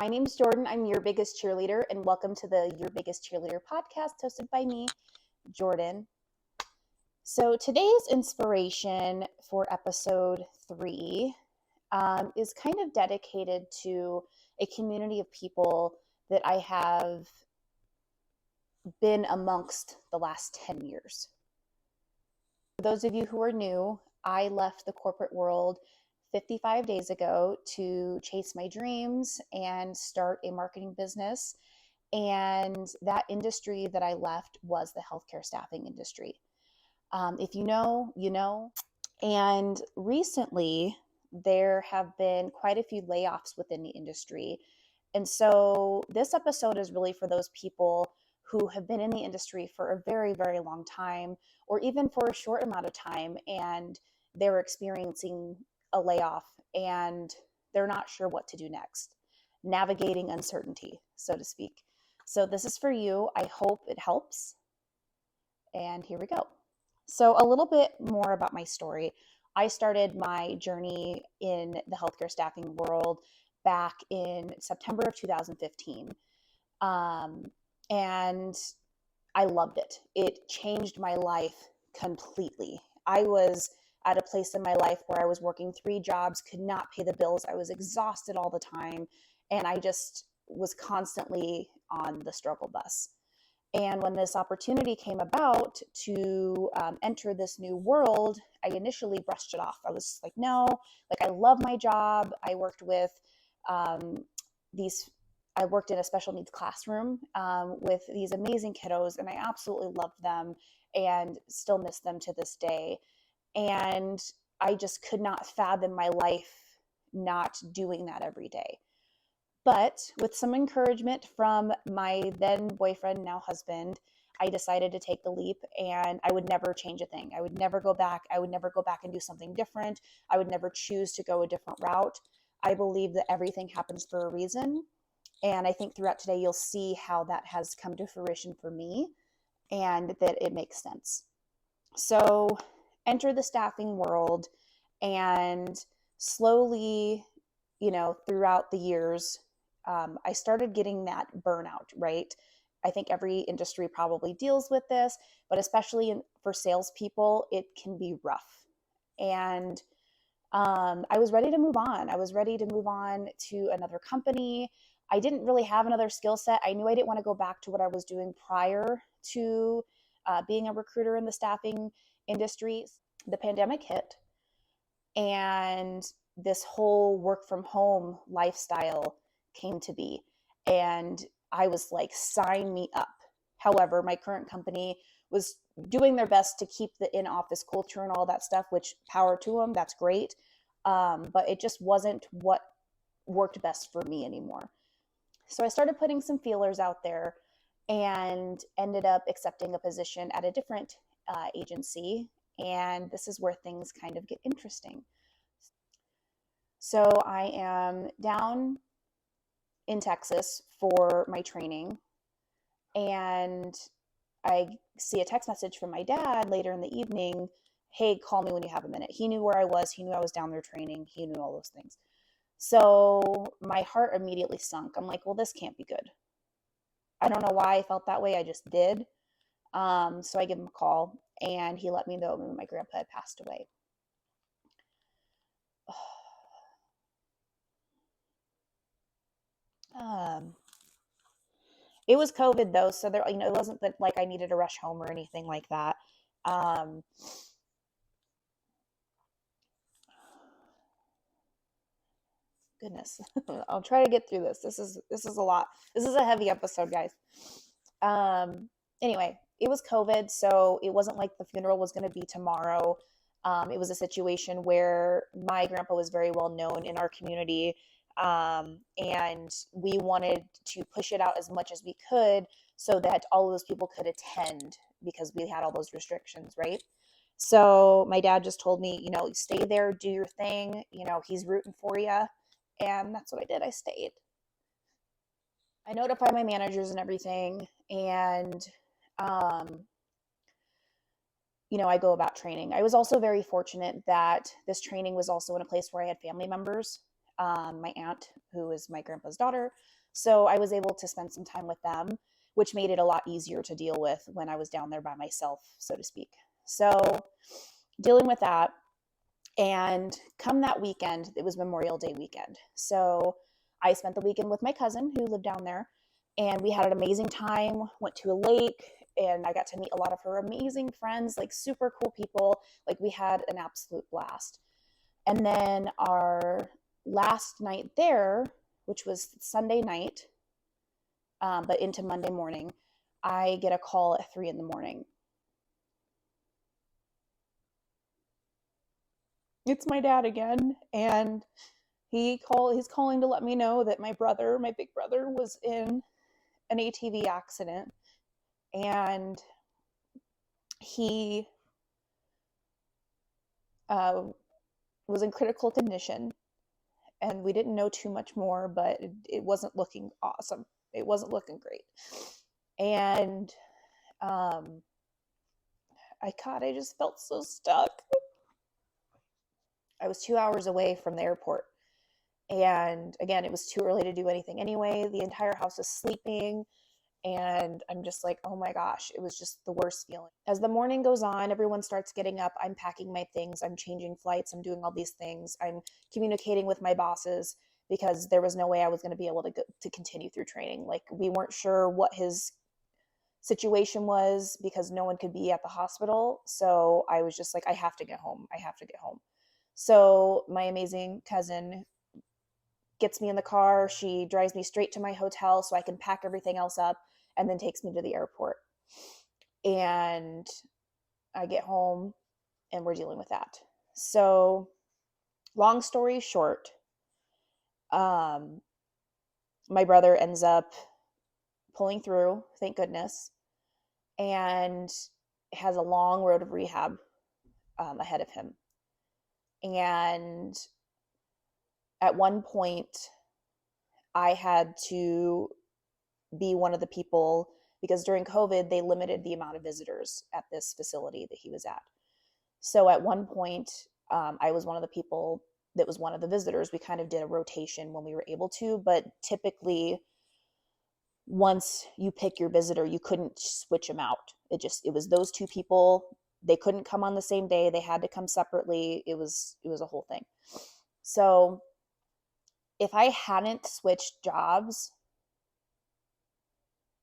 My name's Jordan. I'm your biggest cheerleader, and welcome to the Your Biggest Cheerleader podcast hosted by me, Jordan. So today's inspiration for episode 3 is kind of dedicated to a community of people that I have been amongst the last 10 years. For those of you who are new, I left the corporate world 55 days ago to chase my dreams and start a marketing business. And that industry that I left was the healthcare staffing industry. If you know, you know. And recently, there have been quite a few layoffs within the industry. And so this episode is really for those people who have been in the industry for a very, very long time, or even for a short amount of time, and they're experiencing a layoff and they're not sure what to do next, navigating uncertainty, so to speak. So this is for you. I hope it helps. And here we go. So a little bit more about my story. I started my journey in the healthcare staffing world back in September of 2015. And I loved it. It changed my life completely. I was at a place in my life where I was working 3 jobs, could not pay the bills. I was exhausted all the time. And I just was constantly on the struggle bus. And when this opportunity came about to enter this new world, I initially brushed it off. I was like, no, like I love my job. I worked with I worked in a special needs classroom with these amazing kiddos, and I absolutely loved them and still miss them to this day. And I just could not fathom my life not doing that every day. But with some encouragement from my then boyfriend, now husband, I decided to take the leap, and I would never change a thing. I would never go back. I would never go back and do something different. I would never choose to go a different route. I believe that everything happens for a reason. And I think throughout today, you'll see how that has come to fruition for me and that it makes sense. So enter the staffing world, and slowly, throughout the years, I started getting that burnout, right? I think every industry probably deals with this, but especially for salespeople, it can be rough. And I was ready to move on. I was ready to move on to another company. I didn't really have another skill set. I knew I didn't want to go back to what I was doing prior to being a recruiter in the staffing industry. The pandemic hit, and this whole work from home lifestyle came to be. And I was like, sign me up. However, my current company was doing their best to keep the in-office culture and all that stuff, which power to them, that's great. But it just wasn't what worked best for me anymore. So I started putting some feelers out there and ended up accepting a position at a different agency. And this is where things kind of get interesting. So I am down in Texas for my training, and I see a text message from my dad later in the evening. Hey, call me when you have a minute. He knew where I was. He knew I was down there training. He knew all those things. So my heart immediately sunk. I'm like, well, this can't be good. I don't know why I felt that way. I just did. So I give him a call, and he let me know my grandpa had passed away. It was COVID though, so there, it wasn't that like I needed to rush home or anything like that. Goodness, I'll try to get through this. This is a lot. This is a heavy episode, guys. Anyway, it was COVID, so it wasn't like the funeral was going to be tomorrow. It was a situation where my grandpa was very well known in our community, and we wanted to push it out as much as we could so that all of those people could attend because we had all those restrictions, right? So my dad just told me, stay there, do your thing. He's rooting for you. And that's what I did. I stayed. I notified my managers and everything. And, I go about training. I was also very fortunate that this training was also in a place where I had family members. my aunt, who is my grandpa's daughter. So I was able to spend some time with them, which made it a lot easier to deal with when I was down there by myself, so to speak. So dealing with that. And come that weekend, it was Memorial Day weekend. So I spent the weekend with my cousin who lived down there, and we had an amazing time. Went to a lake, and I got to meet a lot of her amazing friends, like super cool people. Like we had an absolute blast. And then our last night there, which was Sunday night, but into Monday morning, I get a call at 3 in the morning. It's my dad again, and he's calling to let me know that my big brother, was in an ATV accident, and he uh, was in critical condition. And we didn't know too much more, but it wasn't looking awesome. It wasn't looking great. And I just felt so stuck. I was 2 hours away from the airport. And again, it was too early to do anything anyway. The entire house is sleeping. And I'm just like, oh my gosh, it was just the worst feeling. As the morning goes on, everyone starts getting up. I'm packing my things. I'm changing flights. I'm doing all these things. I'm communicating with my bosses because there was no way I was going to be able to continue through training. Like, we weren't sure what his situation was because no one could be at the hospital. So I was just like, I have to get home. I have to get home. So my amazing cousin gets me in the car. She drives me straight to my hotel so I can pack everything else up, and then takes me to the airport. And I get home and we're dealing with that. So, long story short, um, my brother ends up pulling through, thank goodness, and has a long road of rehab ahead of him. And at one point, I had to be one of the people, because during COVID, they limited the amount of visitors at this facility that he was at. So at one point, I was one of the people that was one of the visitors. We kind of did a rotation when we were able to, but typically, once you pick your visitor, you couldn't switch them out. It was those two people. They couldn't come on the same day. They had to come separately. It was a whole thing. So if I hadn't switched jobs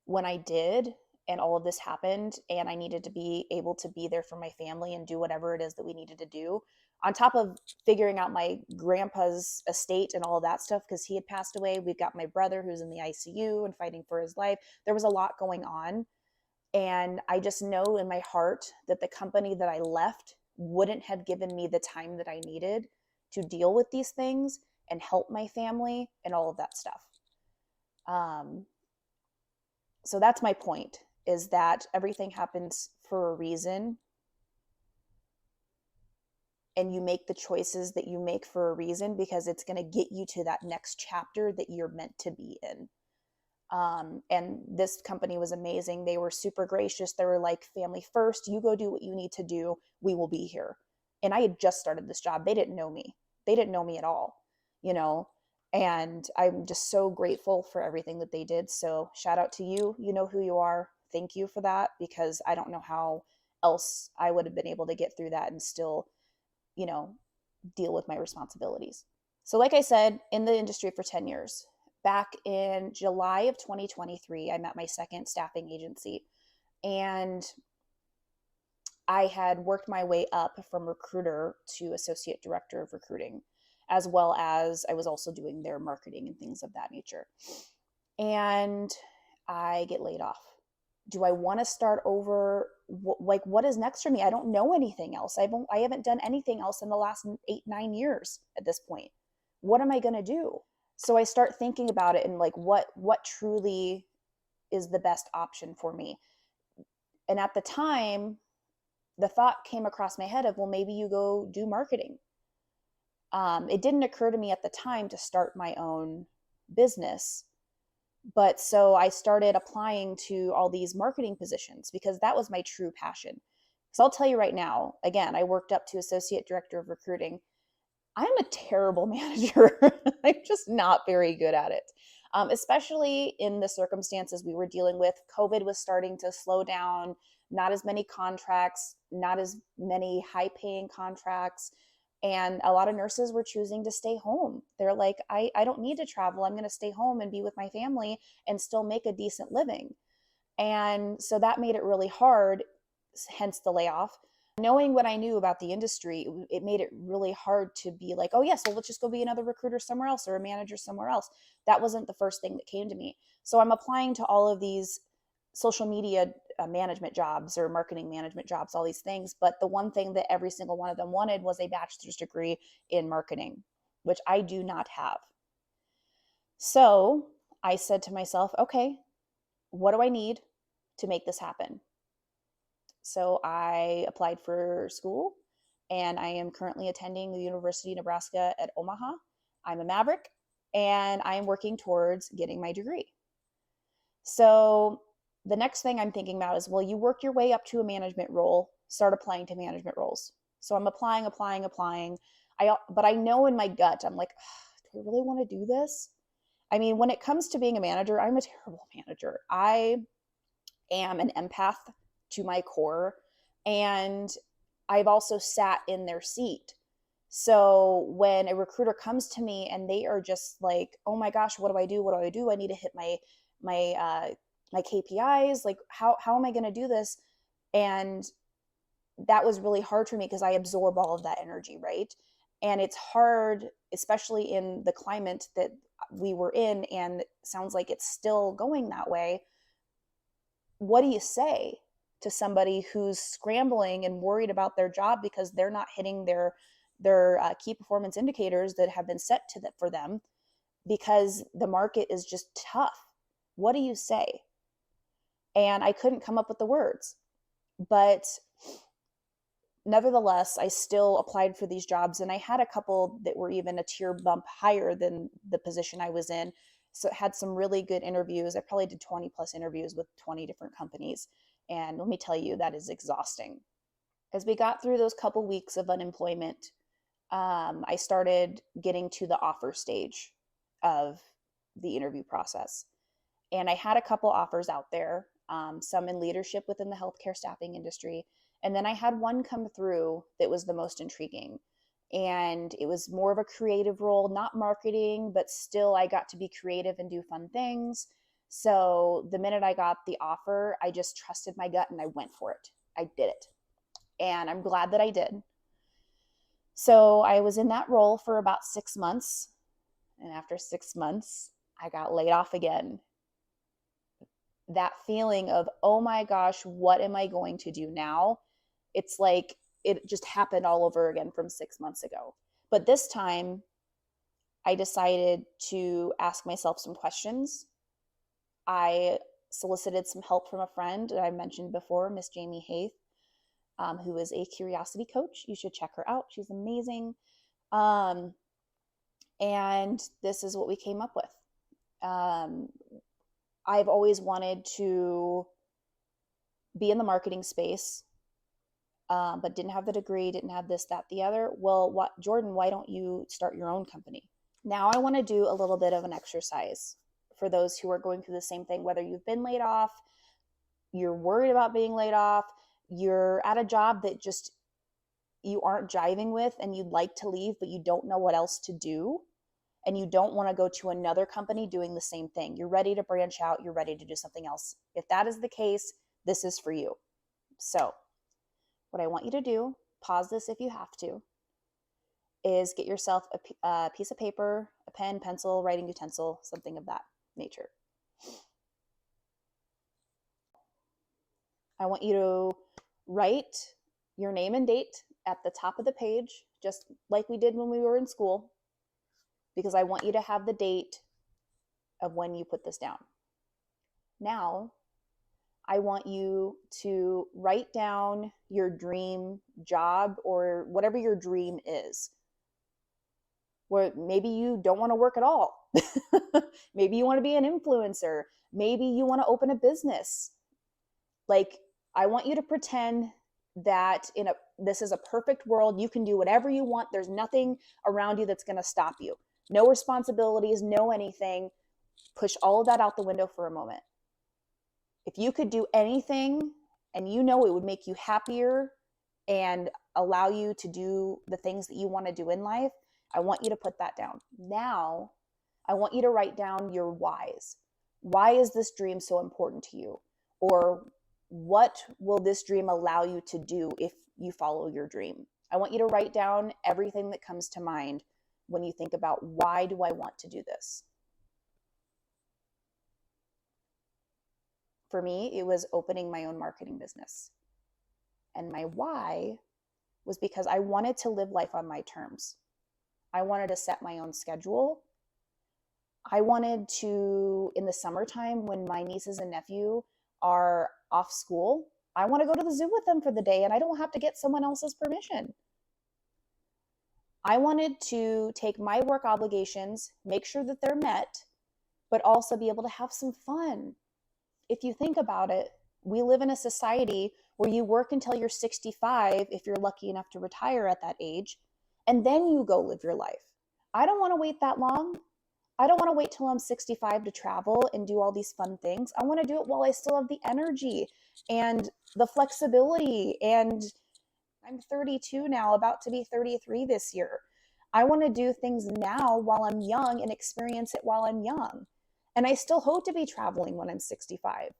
when I did, and all of this happened, and I needed to be able to be there for my family and do whatever it is that we needed to do, on top of figuring out my grandpa's estate and all of that stuff, because he had passed away. We've got my brother who's in the ICU and fighting for his life. There was a lot going on. And I just know in my heart that the company that I left wouldn't have given me the time that I needed to deal with these things and help my family and all of that stuff. So that's my point, is that everything happens for a reason, and you make the choices that you make for a reason because it's going to get you to that next chapter that you're meant to be in. And this company was amazing. They were super gracious. They were like, family first, you go do what you need to do. We will be here. And I had just started this job. They didn't know me. They didn't know me at all, you know, and I'm just so grateful for everything that they did. So shout out to you. You know who you are. Thank you for that, because I don't know how else I would have been able to get through that and still, you know, deal with my responsibilities. So, like I said, in the industry for 10 years. Back in July of 2023, I met my second staffing agency, and I had worked my way up from recruiter to associate director of recruiting, as well as I was also doing their marketing and things of that nature. And I get laid off. Do I want to start over? Like, what is next for me? I don't know anything else. I haven't done anything else in the last 8-9 years at this point. What am I going to do? So I start thinking about it, and like, what truly is the best option for me? And at the time, the thought came across my head of, well, maybe you go do marketing. It didn't occur to me at the time to start my own business. But so I started applying to all these marketing positions because that was my true passion. So I'll tell you right now, again, I worked up to associate director of recruiting. I'm a terrible manager. I'm just not very good at it, especially in the circumstances we were dealing with. COVID was starting to slow down, not as many contracts, not as many high paying contracts. And a lot of nurses were choosing to stay home. They're like, I don't need to travel. I'm going to stay home and be with my family and still make a decent living. And so that made it really hard, hence the layoff. Knowing what I knew about the industry, it made it really hard to be like, oh, yes, well, let's just go be another recruiter somewhere else or a manager somewhere else. That wasn't the first thing that came to me. So I'm applying to all of these social media management jobs or marketing management jobs, all these things. But the one thing that every single one of them wanted was a bachelor's degree in marketing, which I do not have. So I said to myself, okay, what do I need to make this happen? So I applied for school and I am currently attending the University of Nebraska at Omaha. I'm a Maverick and I am working towards getting my degree. So the next thing I'm thinking about is, well, you work your way up to a management role, start applying to management roles. So I'm applying. But I know in my gut, I'm like, do I really want to do this? I mean, when it comes to being a manager, I'm a terrible manager. I am an empath to my core, and I've also sat in their seat. So when a recruiter comes to me and they are just like, "Oh my gosh, what do I do? What do I do? I need to hit my KPIs. Like, how am I going to do this?" And that was really hard for me because I absorb all of that energy, right? And it's hard, especially in the climate that we were in, and it sounds like it's still going that way. What do you say to somebody who's scrambling and worried about their job because they're not hitting their key performance indicators that have been set for them because the market is just tough? What do you say? And I couldn't come up with the words, but nevertheless, I still applied for these jobs, and I had a couple that were even a tier bump higher than the position I was in. So it had some really good interviews. I probably did 20 plus interviews with 20 different companies. And let me tell you, that is exhausting. As we got through those couple weeks of unemployment, I started getting to the offer stage of the interview process. And I had a couple offers out there, some in leadership within the healthcare staffing industry. And then I had one come through that was the most intriguing. And it was more of a creative role, not marketing, but still I got to be creative and do fun things. So the minute I got the offer, I just trusted my gut and I went for it. I did it. And I'm glad that I did. So I was in that role for about 6 months. And after 6 months, I got laid off again. That feeling of, oh my gosh, what am I going to do now? It's like it just happened all over again from 6 months ago. But this time, I decided to ask myself some questions. I solicited some help from a friend that I mentioned before, Miss Jamie Haith, who is a curiosity coach. You should check her out. She's amazing. And this is what we came up with. I've always wanted to be in the marketing space, but didn't have the degree, didn't have this, that, the other. Well, Jordan, why don't you start your own company? Now I want to do a little bit of an exercise for those who are going through the same thing, whether you've been laid off, you're worried about being laid off, you're at a job that just you aren't jiving with and you'd like to leave, but you don't know what else to do. And you don't want to go to another company doing the same thing. You're ready to branch out. You're ready to do something else. If that is the case, this is for you. So what I want you to do, pause this if you have to, is get yourself a piece of paper, a pen, pencil, writing utensil, something of that nature. I want you to write your name and date at the top of the page, just like we did when we were in school, because I want you to have the date of when you put this down. Now, I want you to write down your dream job or whatever your dream is. Where maybe you don't want to work at all. Maybe you want to be an influencer. Maybe you want to open a business. Like, I want you to pretend that this is a perfect world. You can do whatever you want. There's nothing around you that's going to stop you. No responsibilities, no anything. Push all of that out the window for a moment. If you could do anything and you know it would make you happier and allow you to do the things that you want to do in life, I want you to put that down. Now, I want you to write down your whys. Why is this dream so important to you? Or what will this dream allow you to do if you follow your dream? I want you to write down everything that comes to mind when you think about, why do I want to do this? For me, it was opening my own marketing business. And my why was because I wanted to live life on my terms. I wanted to set my own schedule. I wanted to, in the summertime when my nieces and nephew are off school, I want to go to the zoo with them for the day and I don't have to get someone else's permission. I wanted to take my work obligations, make sure that they're met, but also be able to have some fun. If you think about it, we live in a society where you work until you're 65, if you're lucky enough to retire at that age, and then you go live your life. I don't want to wait that long. I don't want to wait till I'm 65 to travel and do all these fun things. I want to do it while I still have the energy and the flexibility. And I'm 32 now, about to be 33 this year. I want to do things now while I'm young and experience it while I'm young. And I still hope to be traveling when I'm 65,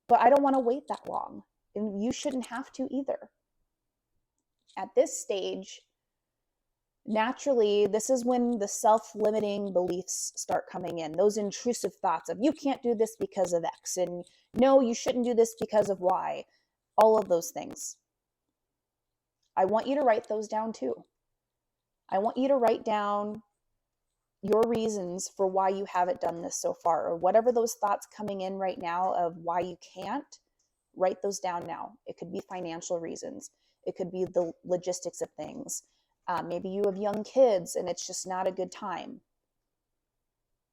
but I don't want to wait that long. And you shouldn't have to either. At this stage, naturally, this is when the self-limiting beliefs start coming in. Those intrusive thoughts of, you can't do this because of X, and no, you shouldn't do this because of Y. All of those things. I want you to write those down too. I want you to write down your reasons for why you haven't done this so far, or whatever those thoughts coming in right now of why you can't, write those down now. It could be financial reasons. It could be the logistics of things. Maybe you have young kids and it's just not a good time.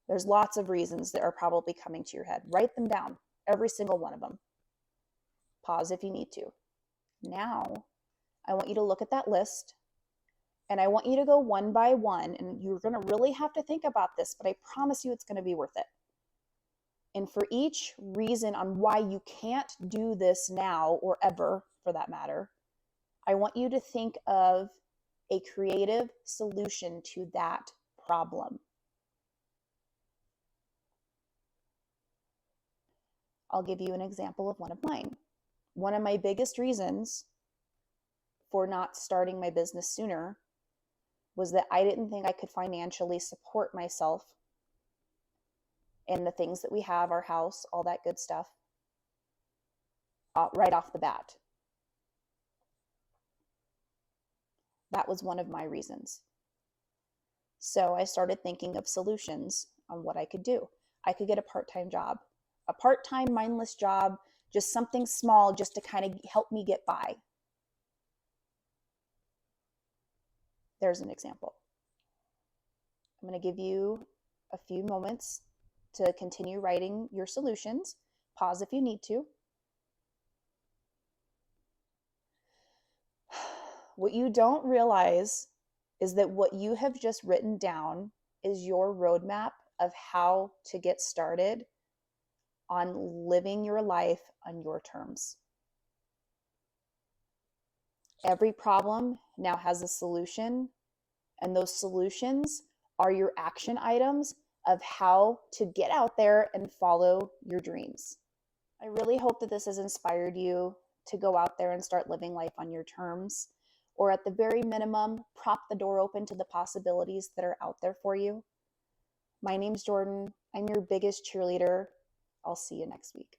There's lots of reasons that are probably coming to your head. Write them down, every single one of them. Pause if you need to. Now, I want you to look at that list and I want you to go one by one, and you're going to really have to think about this, but I promise you it's going to be worth it. And for each reason on why you can't do this now, or ever for that matter, I want you to think of a creative solution to that problem. I'll give you an example of one of mine. One of my biggest reasons for not starting my business sooner was that I didn't think I could financially support myself and the things that we have, our house, all that good stuff, right off the bat. That was one of my reasons. So I started thinking of solutions on what I could do. I could get a part-time job, a part-time mindless job, just something small just to kind of help me get by. There's an example. I'm going to give you a few moments to continue writing your solutions. Pause if you need to. What you don't realize is that what you have just written down is your roadmap of how to get started on living your life on your terms. Every problem now has a solution, and those solutions are your action items of how to get out there and follow your dreams. I really hope that this has inspired you to go out there and start living life on your terms, or at the very minimum, prop the door open to the possibilities that are out there for you. My name's Jordan. I'm your biggest cheerleader. I'll see you next week.